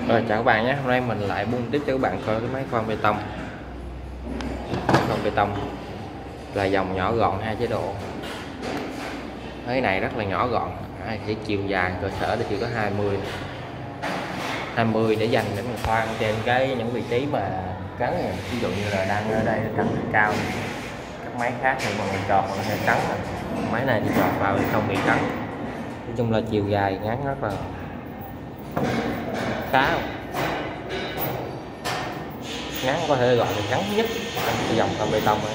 Rồi chào các bạn nhé, hôm nay mình lại bung tiếp cho các bạn coi cái máy khoan bê tông. Khoan bê tông là dòng nhỏ gọn 2 chế độ. Cái này rất là nhỏ gọn, chỉ chiều dài cơ sở thì chỉ có 20 để dành để mình khoan trên những vị trí mà cắn này. Ví dụ như là đang ở đây cắn cao, các máy khác thì mình trọt nó sẽ cắn, máy này thì trọt vào thì không bị cắn. Nói chung là chiều dài ngắn rất là khá, ngắn có thể gọi là ngắn nhất trong dòng khoan bê tông này.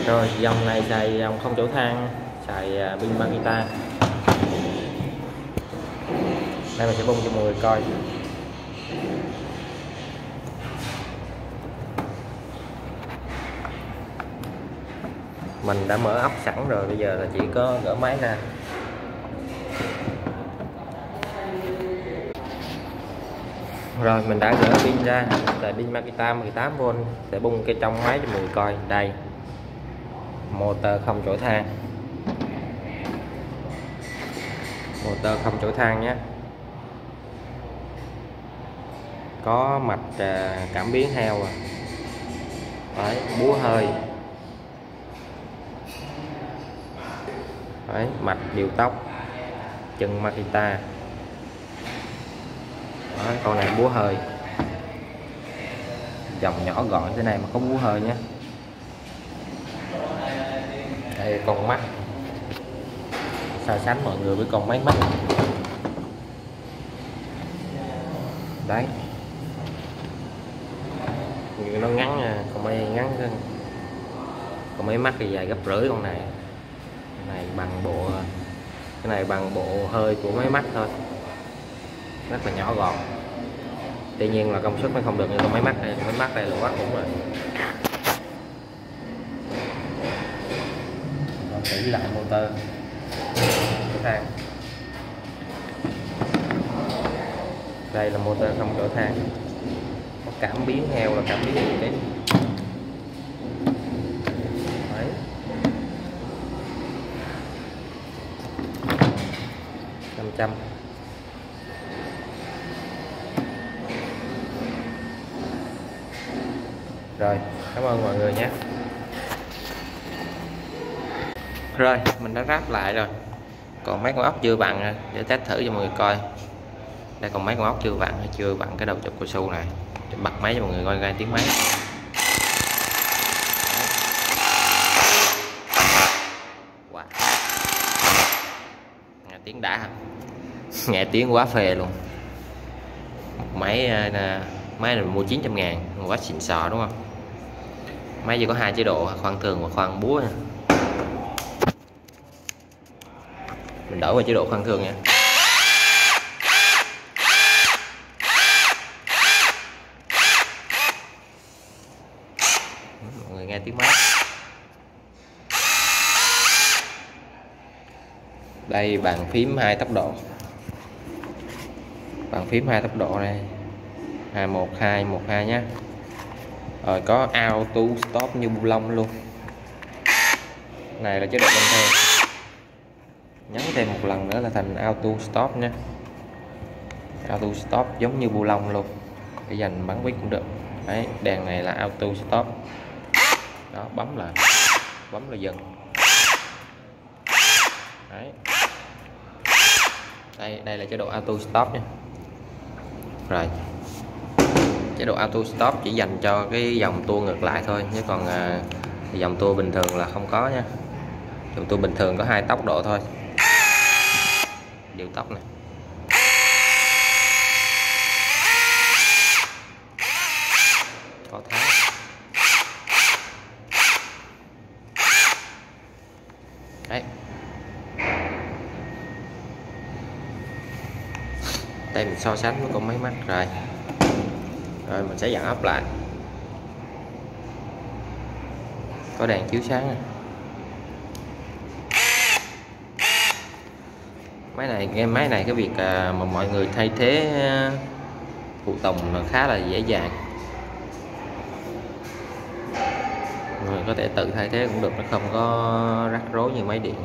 Rồi dòng này xài dòng không chỗ than, xài pin Makita. Đây mình sẽ bung cho mọi người coi. Mình đã mở ốc sẵn rồi, bây giờ là chỉ có gỡ máy ra. Rồi mình đã gỡ pin ra, tại pin Makita 18V để bung cái trong máy cho mọi người coi. Đây, motor không chỗ than, motor không chỗ than nhé, có mạch cảm biến heo rồi. Đấy, búa hơi. Đấy, mạch điều tốc, chân Makita. Đấy, con này búa hơi, dòng nhỏ gọn thế này mà có búa hơi nhé. Đây con mắt, so sánh mọi người với con máy mắt. Đấy, như nó ngắn nha, còn mấy ngắn hơn. Còn mấy mắt thì dài gấp rưỡi con này. Cái này bằng bộ hơi của máy mắt thôi, rất là nhỏ gọn. Tuy nhiên là công suất nó không được như con máy mắt này, máy mắt này là quá khủng rồi. Còn tỉ lại motor chỗ than. Đây là motor không chỗ than, có cảm biến heo là cảm biến gì đấy. Đấy, 500. Rồi, cảm ơn mọi người nhé. Rồi, mình đã ráp lại rồi. Còn mấy con ốc chưa vặn để test thử cho mọi người coi. Đây còn mấy con ốc chưa vặn cái đầu chụp cao su này. Để bật máy cho mọi người coi ra tiếng máy. Wow. Nghe tiếng đã, nghe tiếng quá phê luôn. Máy này mua 900.000, quá xịn sò đúng không? Máy chỉ có 2 chế độ, khoan thường và khoan búa nha. Mình đổi qua chế độ khoan thường nha. Mọi người nghe tiếng máy. Đây bàn phím 2 tốc độ. Bàn phím 2 tốc độ này. 1212 nhé. Rồi có auto stop như bu lông luôn. Này là chế độ bên theo. Nhấn thêm một lần nữa là thành auto stop nha. Auto stop giống như bu lông luôn, để dành bắn quýt cũng được. Đấy, đèn này là auto stop. Đó, bấm là dừng. Đấy. Đây là chế độ auto stop nha. Rồi, chế độ auto stop chỉ dành cho cái dòng tua ngược lại thôi, chứ còn dòng tua bình thường là không có nha. Dòng tua bình thường có 2 tốc độ thôi. Điều tốc này. Có tháng. Đấy. Đây mình so sánh với con máy mắt rồi. Rồi mình sẽ dặn ốc lại. Có đèn chiếu sáng này. Máy này cái việc mà mọi người thay thế phụ tùng là khá là dễ dàng. Người có thể tự thay thế cũng được, nó không có rắc rối như máy điện.